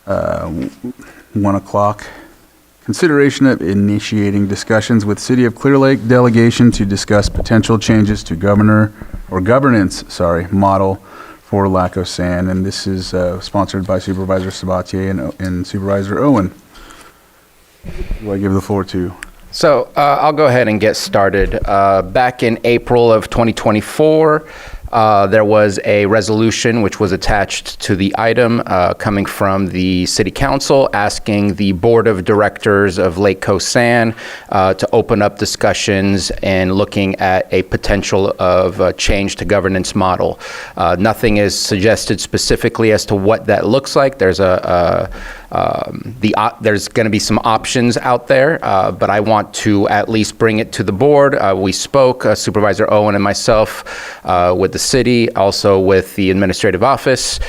1 o'clock. Consideration of initiating discussions with City of Clearlake Delegation to discuss potential changes to governance model for LACOSAN. And this is sponsored by Supervisor Sabatier and Supervisor Owen. Who I give the floor to? So I'll go ahead and get started. Back in April of 2024, there was a resolution which was attached to the item coming from the City Council asking the Board of Directors of LACOSAN to open up discussions and looking at a potential of a change to governance model. Nothing is suggested specifically as to what that looks like. There's there's going to be some options out there, but I want to at least bring it to the board. We spoke, Supervisor Owen and myself, with the city, also with the administrative office,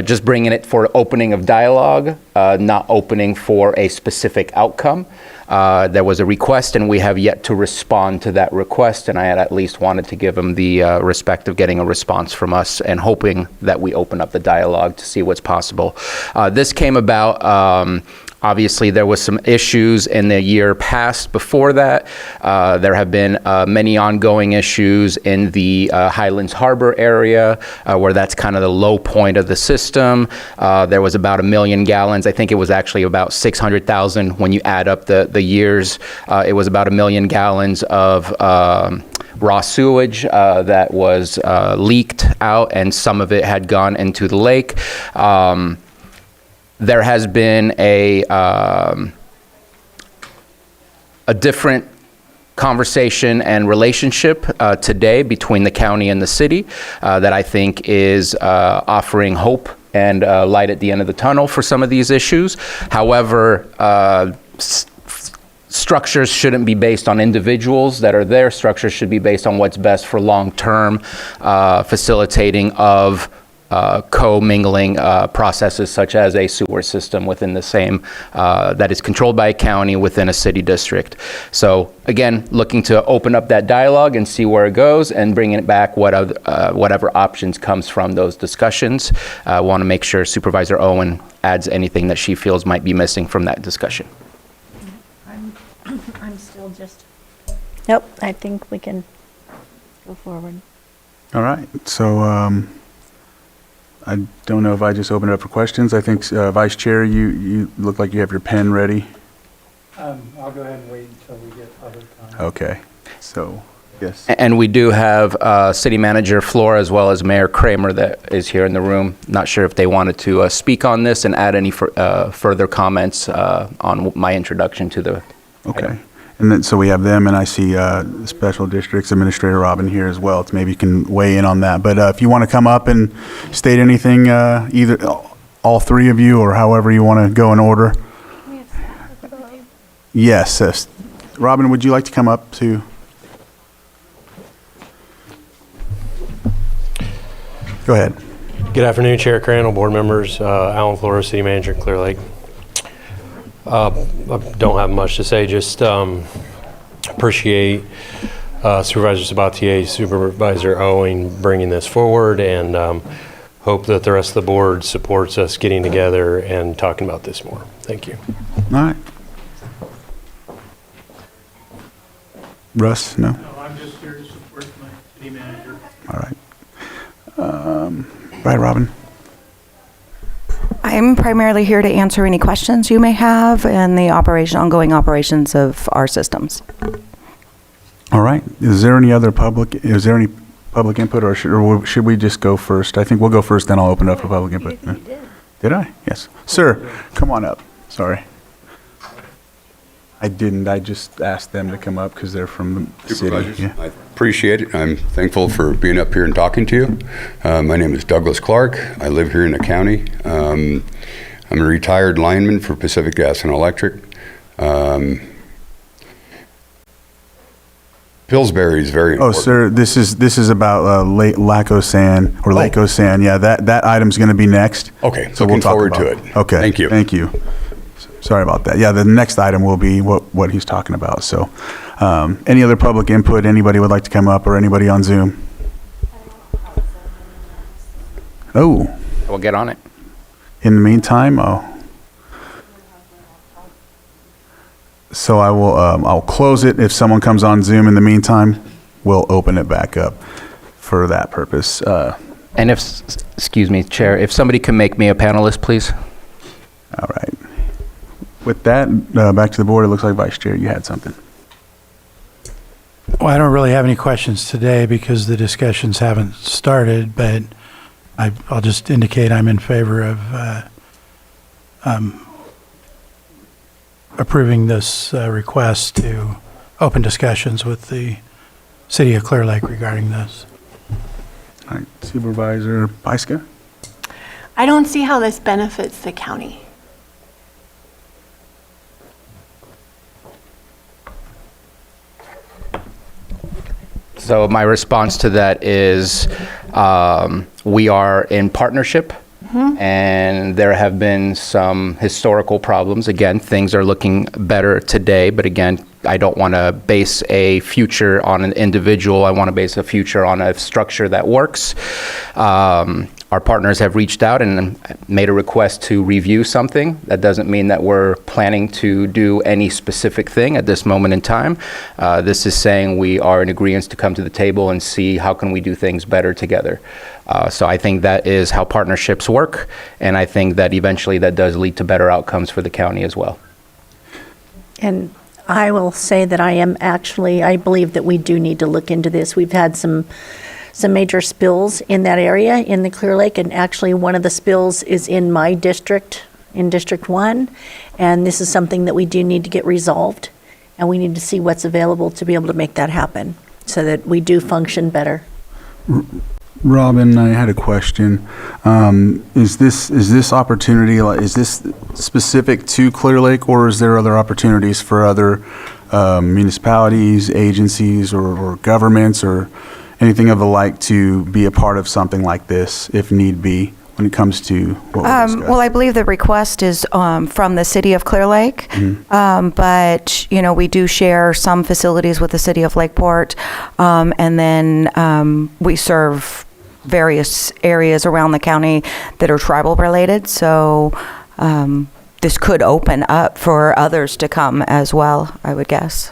just bringing it for opening of dialogue, not opening for a specific outcome. There was a request, and we have yet to respond to that request, and I had at least wanted to give them the respect of getting a response from us and hoping that we open up the dialogue to see what's possible. This came about, obviously there was some issues in the year past before that. There have been many ongoing issues in the Highlands Harbor area where that's kind of the low point of the system. There was about 1 million gallons. I think it was actually about 600,000 when you add up the years. It was about 1 million gallons of raw sewage that was leaked out, and some of it had gone into the lake. There has been a different conversation and relationship today between the county and the city that I think is offering hope and light at the end of the tunnel for some of these issues. However, structures shouldn't be based on individuals that are there. Structures should be based on what's best for long-term facilitating of co-mingling processes such as a sewer system within the same, that is controlled by a county within a city district. So again, looking to open up that dialogue and see where it goes and bringing it back whatever options comes from those discussions. I want to make sure Supervisor Owen adds anything that she feels might be missing from that discussion. I'm still just, nope, I think we can go forward. All right. So, I don't know if I just opened it up for questions. I think, Vice Chair, you look like you have your pen ready. I'll go ahead and wait until we get public comment. Okay. So, yes. And we do have City Manager Flora as well as Mayor Kramer that is here in the room. Not sure if they wanted to speak on this and add any further comments on my introduction to the Okay. And then, so we have them, and I see Special Districts Administrator Robin here as well. So maybe you can weigh in on that. But if you want to come up and state anything, either all three of you or however you want to go in order. Yes. Robin, would you like to come up to? Go ahead. Good afternoon, Chair Crandall, board members, Alan Flores, City Manager, Clear Lake. I don't have much to say, just appreciate Supervisor Sabatier, Supervisor Owen bringing this forward, and hope that the rest of the board supports us getting together and talking about this more. Thank you. All right. Russ, no? No, I'm just here to support my city manager. All right. Right, Robin? I'm primarily here to answer any questions you may have in the ongoing operations of our systems. All right. Is there any public input, or should we just go first? I think we'll go first, then I'll open it up for public input. You did. Did I? Yes. Sir, come on up. Sorry. I didn't. I just asked them to come up because they're from the Supervisors, city. Yeah. I appreciate it. I'm thankful for being up here and talking to you. My name is Douglas Clark. I live here in the county. I'm a retired lineman for Pacific Gas and Electric. Pillsbury is very important. Oh, sir, this is about LACOSAN or LACOSAN. Yeah, that item's going to be next. Okay, so looking we'll talk forward about to it. it. Okay, Thank you. Thank you. Sorry about that. Yeah, the next item will be what he's talking about. So, any other public input? Anybody would like to come up, or anybody on Zoom? We'll get on it. In the meantime, So I'll close it. If someone comes on Zoom in the meantime, we'll open it back up for that purpose. And excuse me, Chair, if somebody can make me a panelist, please. All right. With that, back to the board. It looks like Vice Chair, you had something. Well, I don't really have any questions today because the discussions haven't started, but I'll just indicate I'm in favor of approving this request to open discussions with the City of Clearlake regarding this. All right, Supervisor Pyska? I don't see how this benefits the county. So my response to that is we are in partnership, and there have been some historical problems. Again, things are looking better today, but again, I don't want to base a future on an individual. I want to base a future on a structure that works. Our partners have reached out and made a request to review something. That doesn't mean that we're planning to do any specific thing at this moment in time. This is saying we are in agreement to come to the table and see how can we do things better together. So I think that is how partnerships work, and I think that eventually that does lead to better outcomes for the county as well. And I will say that I believe that we do need to look into this. We've had some major spills in that area in the Clear Lake, and actually one of the spills is in my district, in District 1, and this is something that we do need to get resolved, and we need to see what's available to be able to make that happen so that we do function better. Robin, I had a question. Is this opportunity, is this specific to Clear Lake, or is there other opportunities for other municipalities, agencies, or governments, or anything of the like to be a part of something like this, if need be, when it comes to what we discussed? Well, I believe the request is from the City of Clear Lake, but, we do share some facilities with the City of Lakeport, and then we serve various areas around the county that are tribal related, so this could open up for others to come as well, I would guess.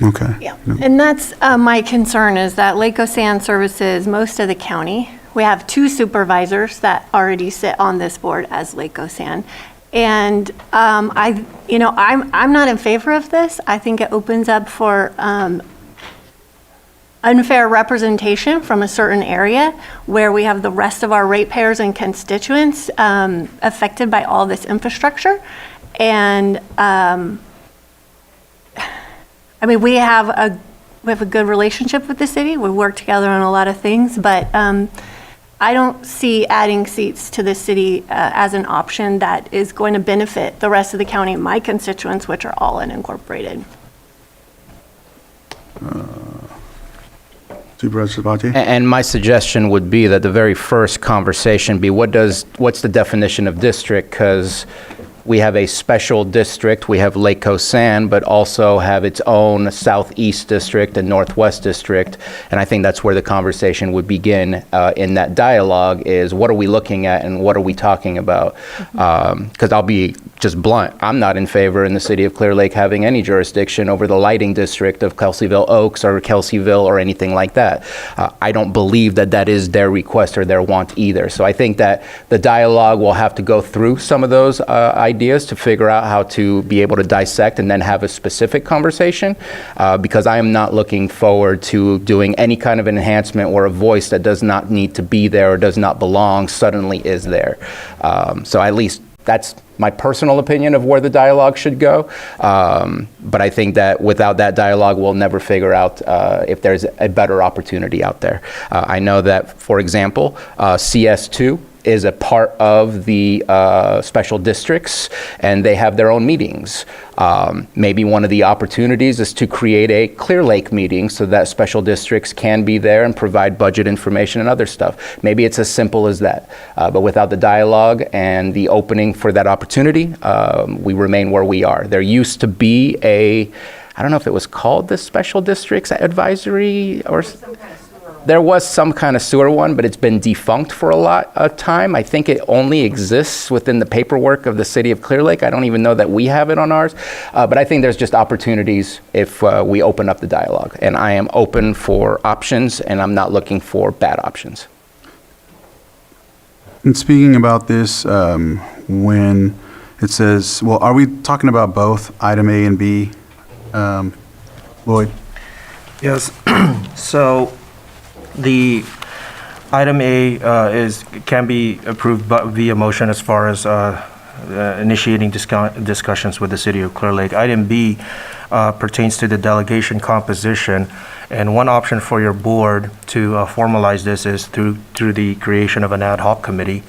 Okay. Yeah, and that's my concern is that LACOSAN services most of the county. We have 2 supervisors that already sit on this board as LACOSAN. And I'm not in favor of this. I think it opens up for unfair representation from a certain area where we have the rest of our ratepayers and constituents affected by all this infrastructure. And we have a good relationship with the city. We work together on a lot of things, but I don't see adding seats to the city as an option that is going to benefit the rest of the county, my constituents, which are all unincorporated. Supervisor Sabatier? And my suggestion would be that the very first conversation be what's the definition of district? Because we have a special district, we have LACOSAN, but also have its own southeast district and northwest district. And I think that's where the conversation would begin in that dialogue is what are we looking at and what are we talking about? Because I'll be just blunt, I'm not in favor in the city of Clear Lake having any jurisdiction over the lighting district of Kelseyville Oaks or Kelseyville or anything like that. I don't believe that that is their request or their want either. So I think that the dialogue will have to go through some of those ideas to figure out how to be able to dissect and then have a specific conversation because I am not looking forward to doing any kind of enhancement where a voice that does not need to be there or does not belong suddenly is there. So at least that's my personal opinion of where the dialogue should go. But I think that without that dialogue, we'll never figure out if there's a better opportunity out there. I know that, for example, CS2 is a part of the special districts, and they have their own meetings. Maybe one of the opportunities is to create a Clear Lake meeting so that special districts can be there and provide budget information and other stuff. Maybe it's as simple as that. But without the dialogue and the opening for that opportunity, we remain where we are. There used to be I don't know if it was called the Special Districts Advisory or There was some kind of sewer one, but it's been defunct for a lot of time. I think it only exists within the paperwork of the city of Clearlake. I don't even know that we have it on ours. But I think there's just opportunities if we open up the dialogue. And I am open for options, and I'm not looking for bad options. And speaking about this, when it says, well, are we talking about both item A and B, Lloyd? Yes, so the item A can be approved via motion as far as initiating discussions with the city of Clearlake. Item B pertains to the delegation composition, and one option for your board to formalize this is through the creation of an ad hoc committee,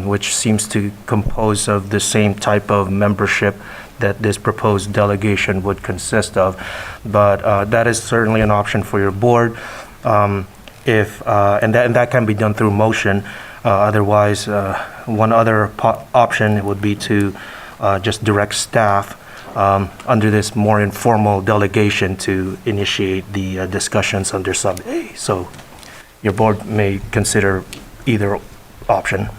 which seems to compose of the same type of membership that this proposed delegation would consist of. But that is certainly an option for your board. And that can be done through motion. Otherwise, one other option would be to just direct staff under this more informal delegation to initiate the discussions under sub A. So your board may consider either option.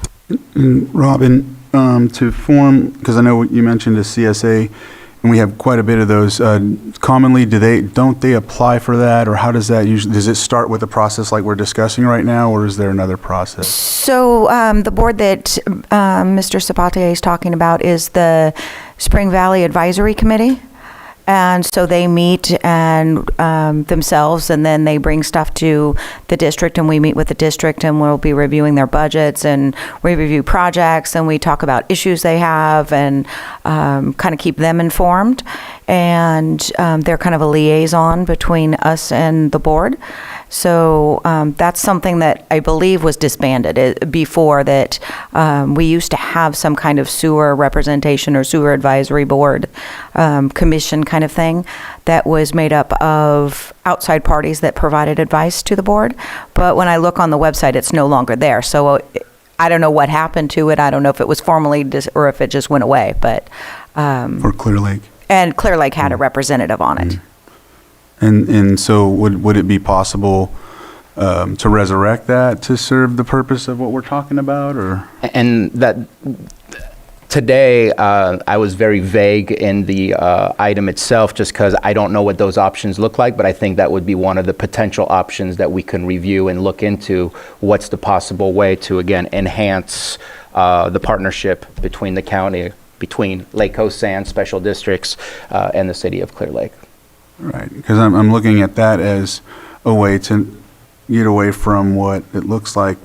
And Robin, to form, because I know you mentioned a CSA, and we have quite a bit of those. Commonly, don't they apply for that, or how does that usually? Does it start with a process like we're discussing right now, or is there another process? So the board that Mr. Sabatier is talking about is the Spring Valley Advisory Committee. And so they meet and themselves, and then they bring stuff to the district, and we meet with the district, and we'll be reviewing their budgets, and we review projects, and we talk about issues they have, and kind of keep them informed. And they're kind of a liaison between us and the board. So that's something that I believe was disbanded before, that we used to have some kind of sewer representation or sewer advisory board commission kind of thing that was made up of outside parties that provided advice to the board. But when I look on the website, it's no longer there. So I don't know what happened to it. I don't know if it was formally or if it just went away. But For Clearlake. And Clearlake had a representative on it. And so would it be possible to resurrect that to serve the purpose of what we're talking about, or? And that today, I was very vague in the item itself, just because I don't know what those options look like, but I think that would be one of the potential options that we can review and look into. What's the possible way to, again, enhance the partnership between the county, between LACOSAN special districts and the city of Clearlake. Right, because I'm looking at that as a way to get away from what it looks like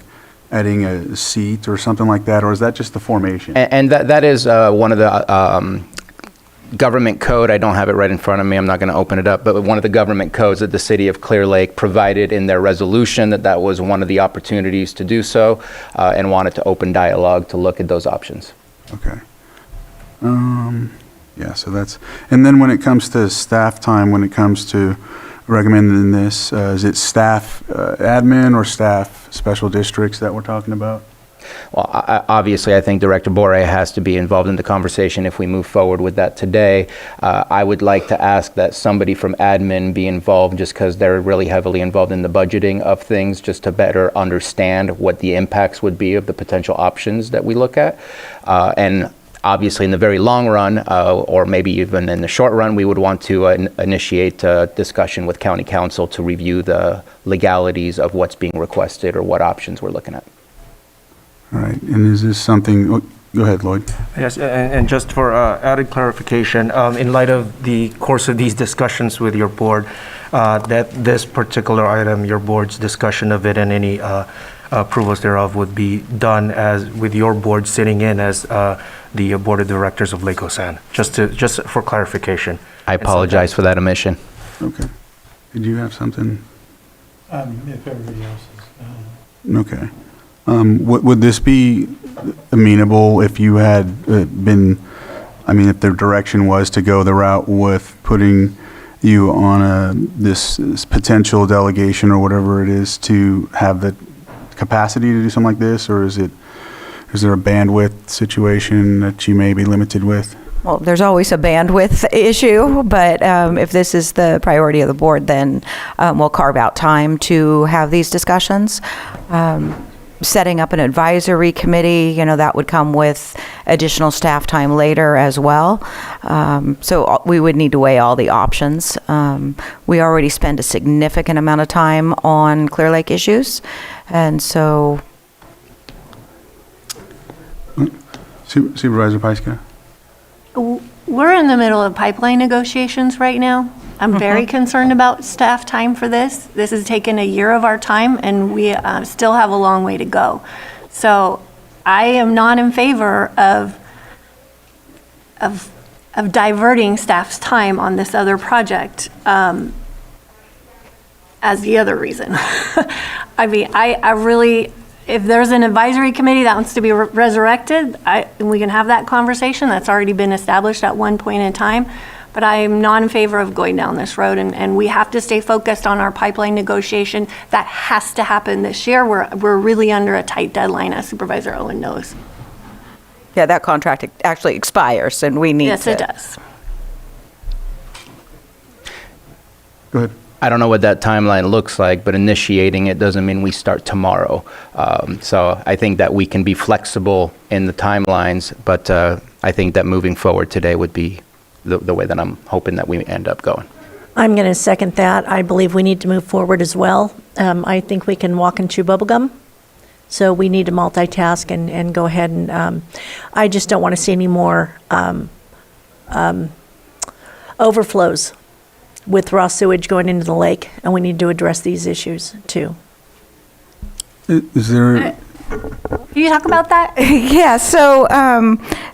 adding a seat or something like that, or is that just the formation? And that is one of the government code. I don't have it right in front of me. I'm not going to open it up, but one of the government codes that the city of Clearlake provided in their resolution that was one of the opportunities to do so, and wanted to open dialogue to look at those options. Okay. Yeah, so that's, and then when it comes to staff time, when it comes to recommending this, is it staff admin or staff special districts that we're talking about? Well, obviously, I think Director Bore has to be involved in the conversation if we move forward with that today. I would like to ask that somebody from admin be involved, just because they're really heavily involved in the budgeting of things, just to better understand what the impacts would be of the potential options that we look at. And obviously, in the very long run, or maybe even in the short run, we would want to initiate a discussion with County Council to review the legalities of what's being requested or what options we're looking at. All right, and is this something, go ahead, Lloyd. Yes, and just for added clarification, in light of the course of these discussions with your board, that this particular item, your board's discussion of it and any approvals thereof would be done as with your board sitting in as the board of directors of LACOSAN, just for clarification. I apologize for that omission. Okay. Did you have something? If everybody else is. Okay. Would this be amenable if you had been, I mean, if the direction was to go the route with putting you on this potential delegation or whatever it is, to have the capacity to do something like this, or is there a bandwidth situation that you may be limited with? Well, there's always a bandwidth issue, but if this is the priority of the board, then we'll carve out time to have these discussions. Setting up an advisory committee, that would come with additional staff time later as well. So we would need to weigh all the options. We already spend a significant amount of time on Clearlake issues, and so... Supervisor Pyska? We're in the middle of pipeline negotiations right now. I'm very concerned about staff time for this. This has taken a year of our time, and we still have a long way to go. So I am not in favor of diverting staff's time on this other project as the other reason. I mean, I really, if there's an advisory committee that wants to be resurrected, we can have that conversation. That's already been established at one point in time. But I am not in favor of going down this road, and we have to stay focused on our pipeline negotiation. That has to happen this year. We're really under a tight deadline, as Supervisor Owen knows. Yeah, that contract actually expires, and we need Yes, to... it does. Go ahead. I don't know what that timeline looks like, but initiating it doesn't mean we start tomorrow. So I think that we can be flexible in the timelines, but I think that moving forward today would be the way that I'm hoping that we end up going. I'm going to second that. I believe we need to move forward as well. I think we can walk and chew bubblegum. So we need to multitask and go ahead and, I just don't want to see any more overflows with raw sewage going into the lake, and we need to address these issues too. Is there... Can you talk about that? Yeah, so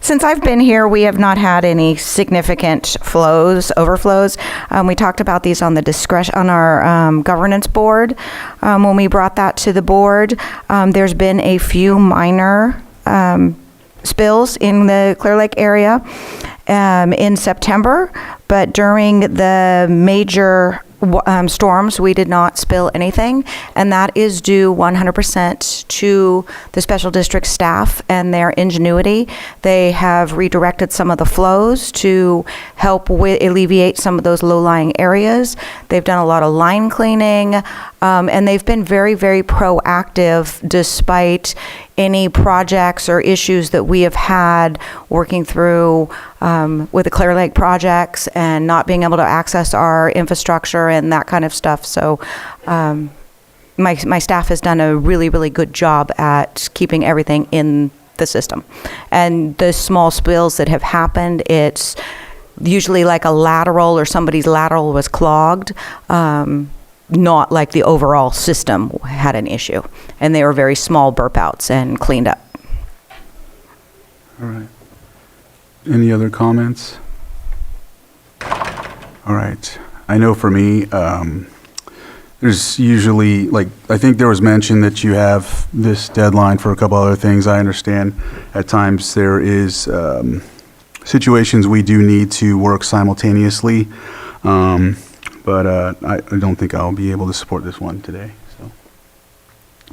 since I've been here, we have not had any significant overflows. We talked about these on our governance board. When we brought that to the board, there's been a few minor spills in the Clearlake area in September, but during the major storms, we did not spill anything, and that is due 100% to the special district staff and their ingenuity. They have redirected some of the flows to help alleviate some of those low-lying areas. They've done a lot of line cleaning, and they've been very, very proactive despite any projects or issues that we have had working through with the Clearlake projects and not being able to access our infrastructure and that kind of stuff. So my staff has done a really, really good job at keeping everything in the system. And the small spills that have happened, it's usually like a lateral or somebody's lateral was clogged. Not like the overall system had an issue. And they were very small burp outs and cleaned up. All right. Any other comments? All right. I know for me, there's usually, I think there was mention that you have this deadline for a couple other things. I understand at times there is situations we do need to work simultaneously. But I don't think I'll be able to support this one today. So,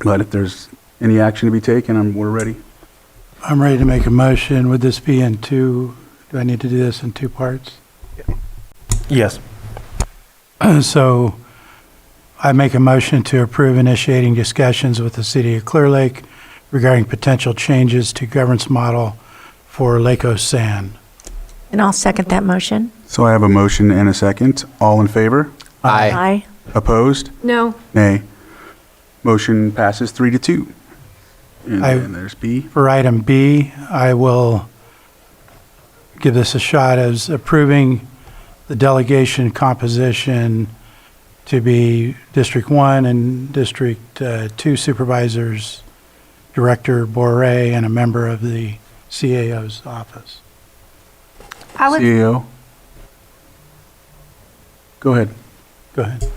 but if there's any action to be taken, we're ready. I'm ready to make a motion. Would this be in two? Do I need to do this in two parts? Yes. So I make a motion to approve initiating discussions with the City of Clearlake regarding potential changes to governance model for LACOSAN. And I'll second that motion. So I have a motion and a second. All in favor? Aye. Aye. Opposed? No. Nay. Motion passes 3-2. And I- then there's B. For item B, I will give this a shot as approving the delegation composition to be District 1 and District 2 supervisors, Director Boré, and a member of the CAO's office. I would, CAO. Go ahead. Go ahead.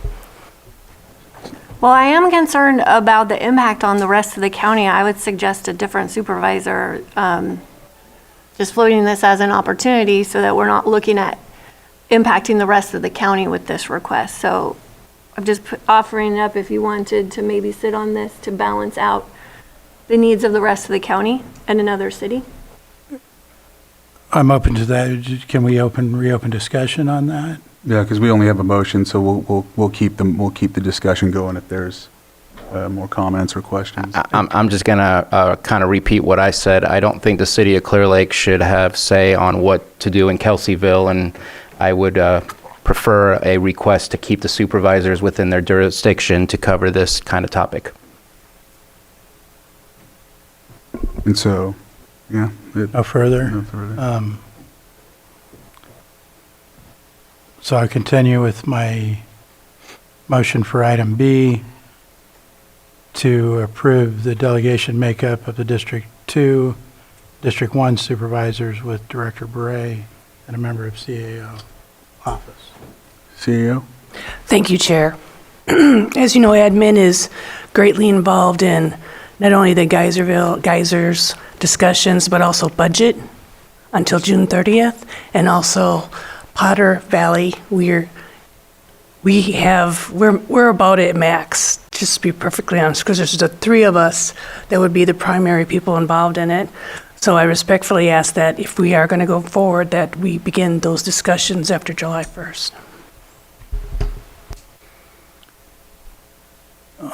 well, I am concerned about the impact on the rest of the county. I would suggest a different supervisor, just floating this as an opportunity so that we're not looking at impacting the rest of the county with this request. So I'm just offering it up if you wanted to maybe sit on this to balance out the needs of the rest of the county and another city. I'm open to that. Can we reopen discussion on that? Yeah, because we only have a motion, so we'll keep the discussion going if there's more comments or questions. I'm just going to kind of repeat what I said. I don't think the city of Clear Lake should have say on what to do in Kelseyville, and I would prefer a request to keep the supervisors within their jurisdiction to cover this kind of topic. And so, yeah. No further? No further. So I continue with my motion for item B to approve the delegation makeup of the District 2, District 1 supervisors with Director Bray and a member of CAO office. CEO? Thank you, Chair. As you know, admin is greatly involved in not only the geysers discussions, but also budget until June 30th, and also Potter Valley. We're about at max, just to be perfectly honest, because there's the three of us that would be the primary people involved in it. So I respectfully ask that if we are going to go forward, that we begin those discussions after July 1st.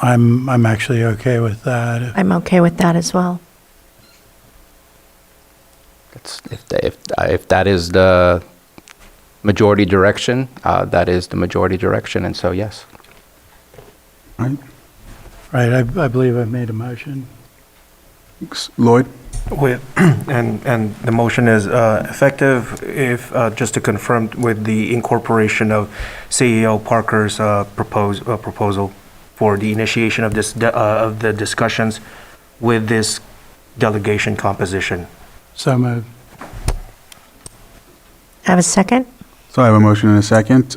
I'm actually okay with that. I'm okay with that as well. If that is the majority direction, that is the majority direction, and so yes. Right. Right, I believe I've made a motion. Lloyd? And the motion is effective if, just to confirm, with the incorporation of CEO Parker's proposal for the initiation of of the discussions with this delegation composition. So moved. Have a second? So I have a motion and a second.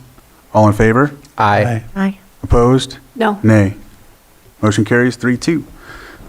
All in favor? Aye. Aye. Opposed? No. Nay. Motion carries 3-2.